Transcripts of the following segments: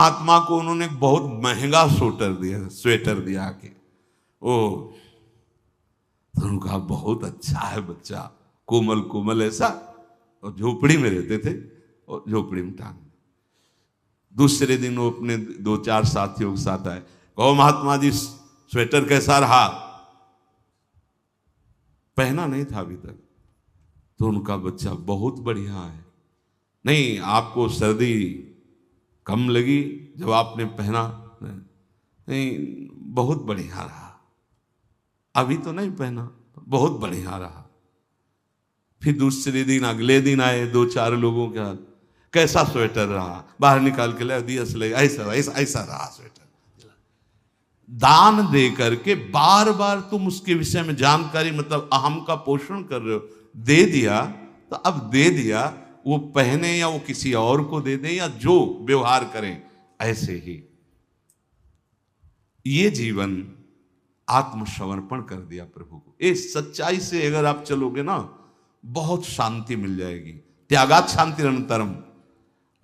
आत्मा को उन्होंने बहुत महंगा स्वेटर दिया के ओ, तो उन्होंने कहा बहुत अच्छा है बच्चा, कोमल कोमल ऐसा, और झोपड़ी में रहते थे और झोपड़ी में टांग। दूसरे दिन वो अपने 2-4 साथियों के साथ आए, कहो महात्मा जी स्वेटर कैसा रहा? पहना नहीं था अभी तक। तो उनका बच्चा बहुत बढ़िया है। नहीं, आपको सर्दी कम लगी जब आपने पहना? नहीं, बहुत बढ़िया रहा। अभी तो नहीं पहना, बहुत बढ़िया रहा। फिर दूसरे दिन अगले दिन आए 2-4 लोगों के हाथ, कैसा स्वेटर रहा? बाहर निकाल के ले दिया, ऐसा ऐसा ऐसा रहा स्वेटर। दान दे करके बार बार तुम उसके विषय में जानकारी, मतलब अहम का पोषण कर रहे हो। दे दिया तो अब दे दिया, वो पहने या वो किसी और को दे दे या जो व्यवहार करें, ऐसे ही ये जीवन आत्मसमर्पण कर दिया प्रभु को। इस सच्चाई से अगर आप चलोगे ना, बहुत शांति मिल जाएगी। त्यागात शांति अनंतरम,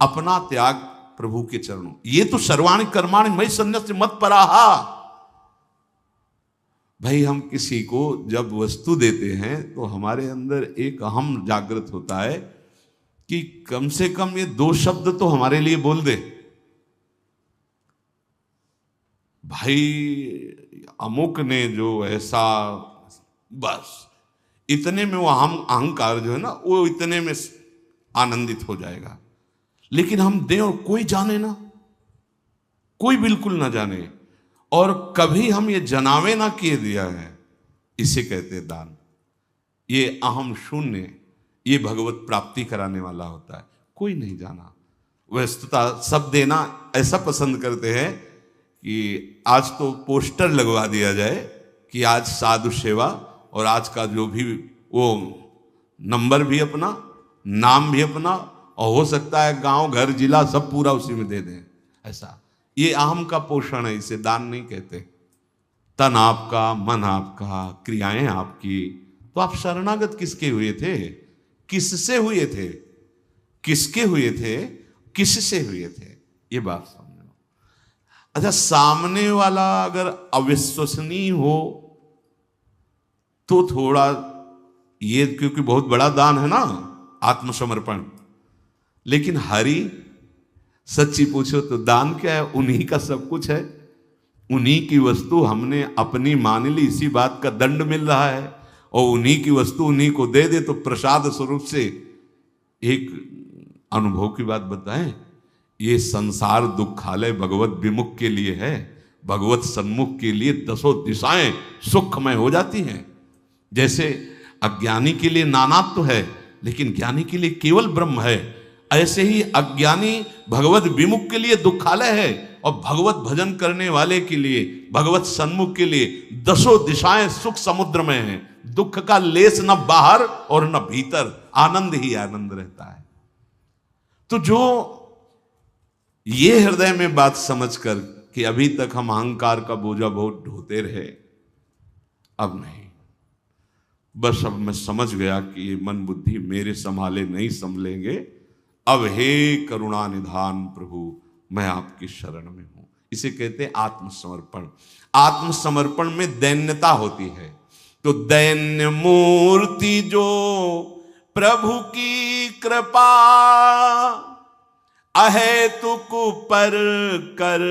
अपना त्याग प्रभु के चरणों। ये तो सर्वाणि कर्माणि मयि सन्न्यस्य मत्पराहा। भाई हम किसी को जब वस्तु देते हैं तो हमारे अंदर एक अहम जागृत होता है कि कम से कम ये 2 शब्द तो हमारे लिए बोल दे। भाई अमुक ने जो ऐसा, बस इतने में वो अहंकार जो है ना, वो इतने में आनंदित हो जाएगा। लेकिन हम दें और कोई जाने ना, कोई बिल्कुल ना जाने, और कभी हम ये जनावे ना किए दिया है, इसे कहते दान। ये अहम शून्य, ये भगवत प्राप्ति कराने वाला होता है। कोई नहीं जाना। वस्तुतः सब देना ऐसा पसंद करते हैं कि आज तो पोस्टर लगवा दिया जाए कि आज साधु सेवा, और आज का जो भी वो नंबर भी अपना, नाम भी अपना, और हो सकता है गांव घर जिला सब पूरा उसी में दे दें। ऐसा ये अहम का पोषण है, इसे दान नहीं कहते। तन आपका, मन आपका, क्रियाएं आपकी, तो आप शरणागत किसके हुए थे? किससे हुए थे? किसके हुए थे? किससे हुए थे? ये बात समझो। अच्छा, सामने वाला अगर अविश्वसनीय हो तो थोड़ा ये, क्योंकि बहुत बड़ा दान है ना आत्मसमर्पण। लेकिन हरि, सच्ची पूछो तो दान क्या है? उन्हीं का सब कुछ है, उन्हीं की वस्तु हमने अपनी मान ली, इसी बात का दंड मिल रहा है। और उन्हीं की वस्तु उन्हीं को दे दे तो प्रसाद स्वरूप से। एक अनुभव की बात बताएं, ये संसार दुखालय भगवत विमुख के लिए है, भगवत सन्मुख के लिए 10 दिशाएं सुखमय हो जाती हैं। जैसे अज्ञानी के लिए नानात्व है, लेकिन ज्ञानी के लिए केवल ब्रह्म है, ऐसे ही अज्ञानी भगवत विमुख के लिए दुखालय है, और भगवत भजन करने वाले के लिए, भगवत सन्मुख के लिए 10 दिशाएं सुख समुद्र में हैं। दुख का लेस न बाहर और न भीतर, आनंद ही आनंद रहता है। तो जो ये हृदय में बात समझकर कि अभी तक हम अहंकार का बोझा बहुत ढोते रहे, अब नहीं, बस अब मैं समझ गया कि ये मन बुद्धि मेरे संभाले नहीं संभलेंगे। अब हे करुणा निधान प्रभु, मैं आपकी शरण में हूं। इसे कहते हैं आत्मसमर्पण। आत्मसमर्पण में दैन्यता होती है। तो दैन्य मूर्ति जो प्रभु की कृपा, अहेतुक पर कर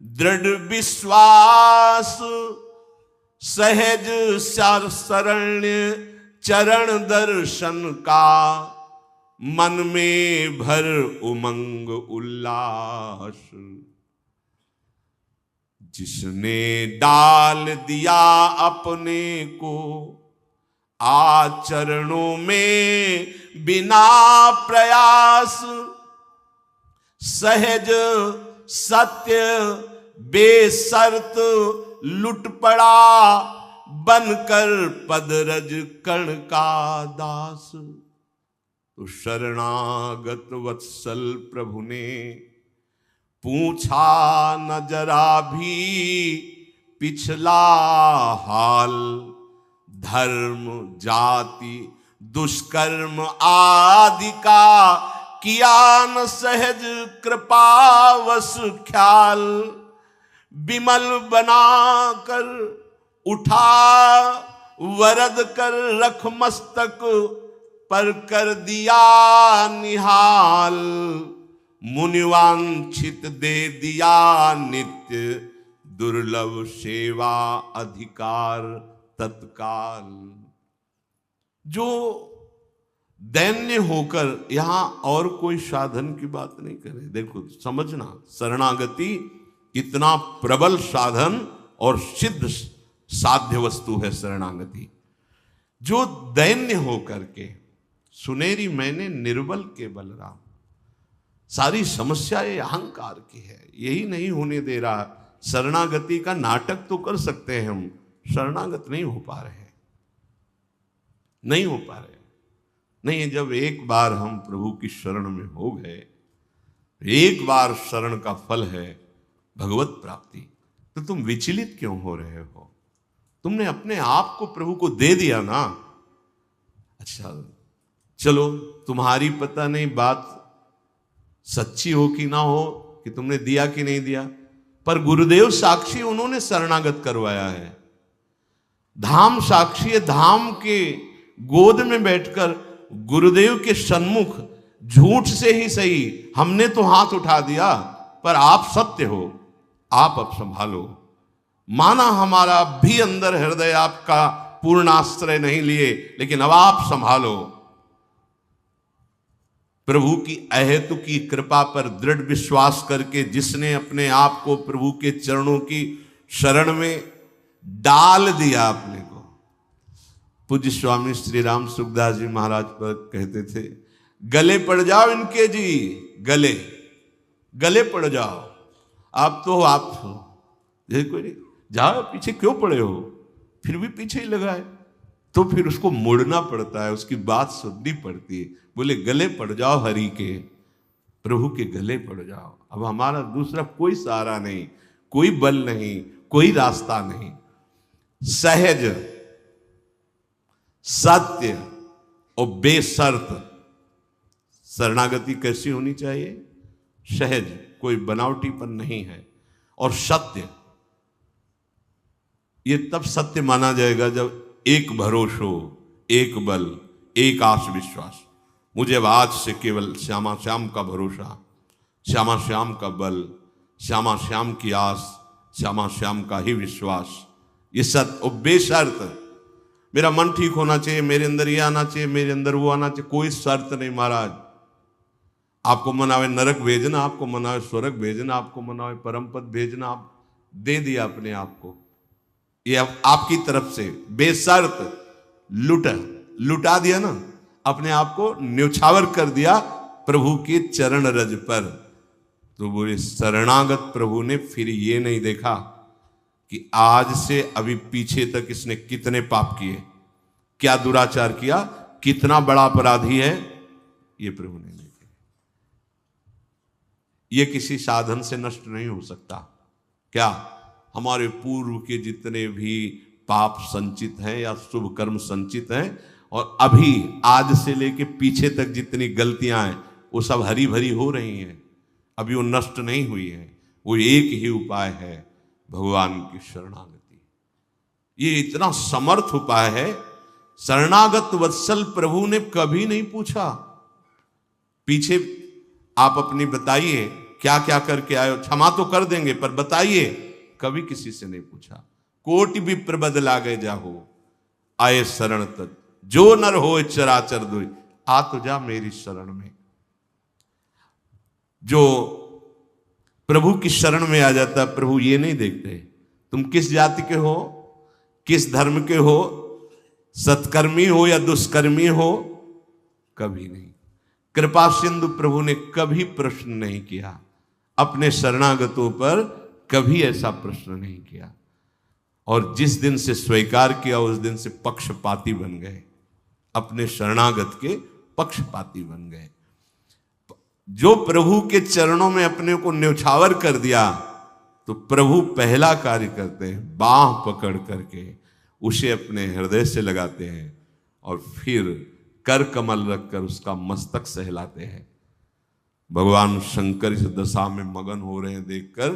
दृढ़ विश्वास, सहज शरण्य चरण दर्शन का, मन में भर उमंग उल्लास। जिसने डाल दिया अपने को आचरणों में बिना प्रयास, सहज सत्य बेशर्त लुट पड़ा, बनकर पदरज कर्ण का दास। तो शरणागत वत्सल प्रभु ने पूछा न जरा भी पिछला हाल, धर्म जाति दुष्कर्म आदि का किया न सहज कृपावश ख्याल, विमल बना कर उठा वरद कर रख मस्तक पर कर दिया निहाल, मुनिवांछित दे दिया नित्य दुर्लभ सेवा अधिकार तत्काल। जो दैन्य होकर यहां और कोई साधन की बात नहीं करे। देखो समझना, शरणागति इतना प्रबल साधन और सिद्ध साध्य वस्तु है शरणागति। जो दैन्य होकर के सुनेरी मैंने निर्बल के बलराम, सारी समस्या ये अहंकार की है, यही नहीं होने दे रहा। शरणागति का नाटक तो कर सकते हैं हम, शरणागत नहीं हो पा रहे, नहीं हो पा रहे। नहीं, जब एक बार हम प्रभु की शरण में हो गए, एक बार शरण का फल है भगवत प्राप्ति, तो तुम विचलित क्यों हो रहे हो? तुमने अपने आप को प्रभु को दे दिया ना। अच्छा चलो, तुम्हारी पता नहीं बात सच्ची हो कि ना हो, कि तुमने दिया कि नहीं दिया, पर गुरुदेव साक्षी, उन्होंने शरणागत करवाया है। धाम साक्षी है, धाम के गोद में बैठकर गुरुदेव के सन्मुख झूठ से ही सही हमने तो हाथ उठा दिया, पर आप सत्य हो, आप अब संभालो। माना हमारा भी अंदर हृदय आपका पूर्ण आश्रय नहीं लिए, लेकिन अब आप संभालो। प्रभु की अहेतु की कृपा पर दृढ़ विश्वास करके जिसने अपने आप को प्रभु के चरणों की शरण में डाल दिया अपने को। पूज्य स्वामी श्री राम सुखदास जी महाराज पर कहते थे, गले पड़ जाओ इनके जी, गले गले पड़ जाओ। आप जैसे कोई नहीं, जाओ पीछे क्यों पड़े हो, फिर भी पीछे ही लगाए, तो फिर उसको मुड़ना पड़ता है, उसकी बात सुननी पड़ती है। बोले गले पड़ जाओ हरि के, प्रभु के गले पड़ जाओ। अब हमारा दूसरा कोई सहारा नहीं, कोई बल नहीं, कोई रास्ता नहीं। सहज, सत्य और बेशर्त शरणागति कैसी होनी चाहिए? सहज, कोई बनावटीपन नहीं है, और सत्य। ये तब सत्य माना जाएगा जब एक भरोसा हो, एक बल, एक आस विश्वास। मुझे अब आज से केवल श्यामा श्याम का भरोसा, श्यामा श्याम का बल, श्यामा श्याम की आस, श्यामा श्याम का ही विश्वास, ये सत्य और बेशर्त। मेरा मन ठीक होना चाहिए, मेरे अंदर ये आना चाहिए, मेरे अंदर वो आना चाहिए, कोई शर्त नहीं महाराज। आपको मनावे नरक भेजना, आपको मनावे स्वर्ग भेजना, आपको मनावे परम पद भेजना, आप दे दिया अपने आप को, ये आपकी तरफ से बेशर्त लुटा दिया ना, अपने आप को न्यौछावर कर दिया प्रभु के चरण रज पर। तो बोले शरणागत प्रभु ने फिर ये नहीं देखा कि आज से अभी पीछे तक इसने कितने पाप किए, क्या दुराचार किया, कितना बड़ा अपराधी है, ये प्रभु ने नहीं देखा। ये किसी साधन से नष्ट नहीं हो सकता। क्या हमारे पूर्व के जितने भी पाप संचित हैं या शुभ कर्म संचित हैं, और अभी आज से लेके पीछे तक जितनी गलतियां हैं, वो सब हरी भरी हो रही हैं, अभी वो नष्ट नहीं हुई है। वो एक ही उपाय है, भगवान की शरणागति। ये इतना समर्थ उपाय है, शरणागत वत्सल प्रभु ने कभी नहीं पूछा पीछे आप अपनी बताइए क्या क्या करके आए हो, क्षमा तो कर देंगे पर बताइए, कभी किसी से नहीं पूछा। कोटि विप्र बदला गए जाहो, आए शरण तक जो नर हो चराचर दुई, आ तो जा मेरी शरण में। जो प्रभु की शरण में आ जाता, प्रभु ये नहीं देखते तुम किस जाति के हो, किस धर्म के हो, सत्कर्मी हो या दुष्कर्मी हो, कभी नहीं। कृपा सिंधु प्रभु ने कभी प्रश्न नहीं किया, अपने शरणागतों पर कभी ऐसा प्रश्न नहीं किया। और जिस दिन से स्वीकार किया उस दिन से पक्षपाती बन गए, अपने शरणागत के पक्षपाती बन गए। जो प्रभु के चरणों में अपने को न्यौछावर कर दिया, तो प्रभु पहला कार्य करते हैं, बाह पकड़ करके उसे अपने हृदय से लगाते हैं और फिर कर कमल रखकर उसका मस्तक सहलाते हैं। भगवान शंकर इस दशा में मगन हो रहे हैं देखकर,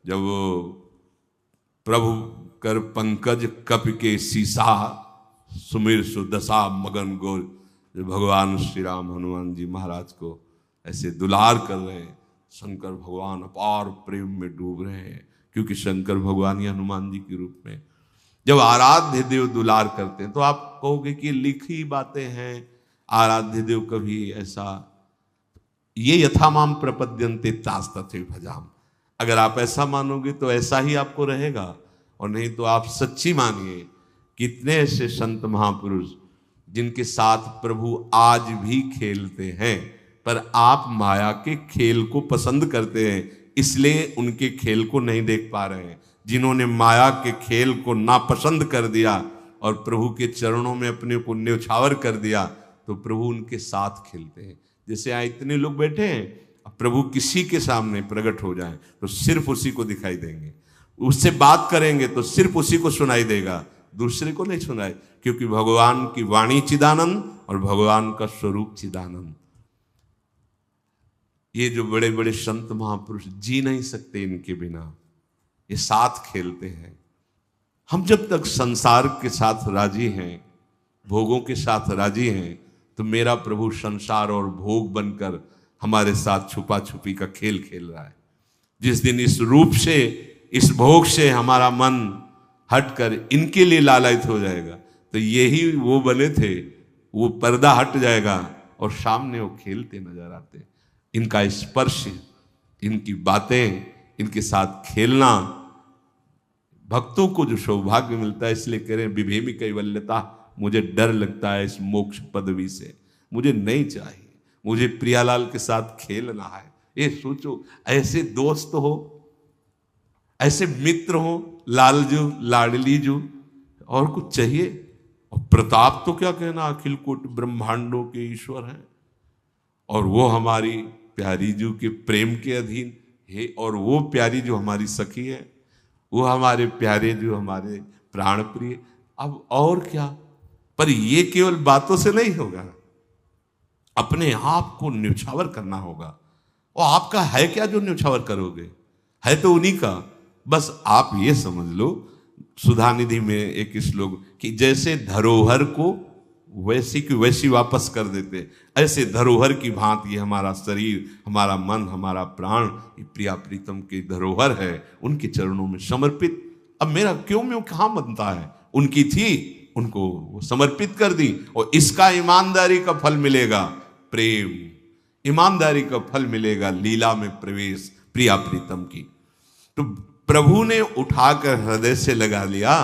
जब प्रभु कर पंकज कप के सीसा सुमिर सुदशा मगन गोल, जो भगवान श्री राम हनुमान जी महाराज को ऐसे दुलार कर रहे हैं। शंकर भगवान अपार प्रेम में डूब रहे हैं, क्योंकि शंकर भगवान ही हनुमान जी के रूप में जब आराध्य देव दुलार करते हैं तो आप कहोगे कि लिखी बातें हैं, आराध्य देव कभी ऐसा, ये यथामाम प्रपद्यन्ते तास तथैव भजाम। अगर आप ऐसा मानोगे तो ऐसा ही आपको रहेगा, और नहीं तो आप सच्ची मानिए। कितने ऐसे संत महापुरुष जिनके साथ प्रभु आज भी खेलते हैं, पर आप माया के खेल को पसंद करते हैं, इसलिए उनके खेल को नहीं देख पा रहे हैं। जिन्होंने माया के खेल को नापसंद कर दिया और प्रभु के चरणों में अपने को न्यौछावर कर दिया, तो प्रभु उनके साथ खेलते हैं। जैसे यहाँ इतने लोग बैठे हैं, प्रभु किसी के सामने प्रकट हो जाए तो सिर्फ उसी को दिखाई देंगे, उससे बात करेंगे तो सिर्फ उसी को सुनाई देगा, दूसरे को नहीं सुनाए, क्योंकि भगवान की वाणी चिदानंद और भगवान का स्वरूप चिदानंद। ये जो बड़े बड़े संत महापुरुष जी नहीं सकते इनके बिना, ये साथ खेलते हैं। हम जब तक संसार के साथ राजी हैं, भोगों के साथ राजी हैं, तो मेरा प्रभु संसार और भोग बनकर हमारे साथ छुपा छुपी का खेल खेल रहा है। जिस दिन इस रूप से, इस भोग से हमारा मन हटकर इनके लिए लालयित हो जाएगा, तो यही वो बने थे, वो पर्दा हट जाएगा और सामने वो खेलते नजर आते। इनका स्पर्श, इनकी बातें, इनके साथ खेलना भक्तों को जो सौभाग्य मिलता है। इसलिए कह रहे हैं विभेमी कैवल्यता, मुझे डर लगता है इस मोक्ष पदवी से, मुझे नहीं चाहिए, मुझे प्रियालाल के साथ खेलना है। ये सोचो, ऐसे दोस्त हो, ऐसे मित्र हो, लालजू लाडलीजू, और कुछ चाहिए? और प्रताप तो क्या कहना, अखिल कोटि ब्रह्मांडों के ईश्वर हैं, और वो हमारी प्यारी जू के प्रेम के अधीन है, और वो प्यारी जो हमारी सखी है, वो हमारे प्यारे जो हमारे प्राण प्रिय। अब और क्या? पर ये केवल बातों से नहीं होगा, अपने आप को न्यौछावर करना होगा। और आपका है क्या जो न्यौछावर करोगे? है तो उन्हीं का। बस आप ये समझ लो, सुधानिधि में एक श्लोक कि जैसे धरोहर को वैसी की वैसी वापस कर देते, ऐसे धरोहर की भांति हमारा शरीर, हमारा मन, हमारा प्राण ये प्रिया प्रीतम की धरोहर है, उनके चरणों में समर्पित। अब मेरा क्यों में कहाँ बनता है? उनकी थी, उनको वो समर्पित कर दी, और इसका ईमानदारी का फल मिलेगा, प्रेम, ईमानदारी का फल मिलेगा, लीला में प्रवेश प्रिया प्रीतम की। तो प्रभु ने उठाकर हृदय से लगा लिया,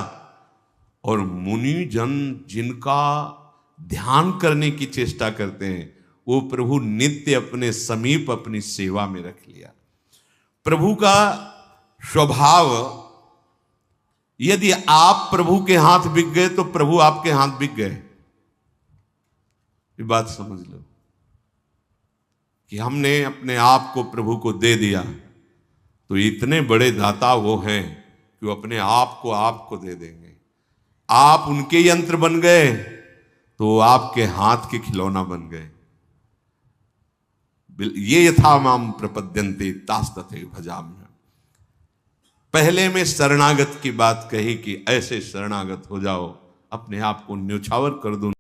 और मुनि जन जिनका ध्यान करने की चेष्टा करते हैं, वो प्रभु नित्य अपने समीप अपनी सेवा में रख लिया। प्रभु का स्वभाव, यदि आप प्रभु के हाथ बिक गए तो प्रभु आपके हाथ बिक गए। ये बात समझ लो कि हमने अपने आप को प्रभु को दे दिया, तो इतने बड़े दाता वो हैं कि वो अपने आप को आपको दे देंगे। आप उनके यंत्र बन गए तो आपके हाथ के खिलौना बन गए। ये यथा माम प्रपद्यन्ते तास तथैव भजाम्यहम्। पहले में शरणागत की बात कही कि ऐसे शरणागत हो जाओ, अपने आप को न्यौछावर कर दो।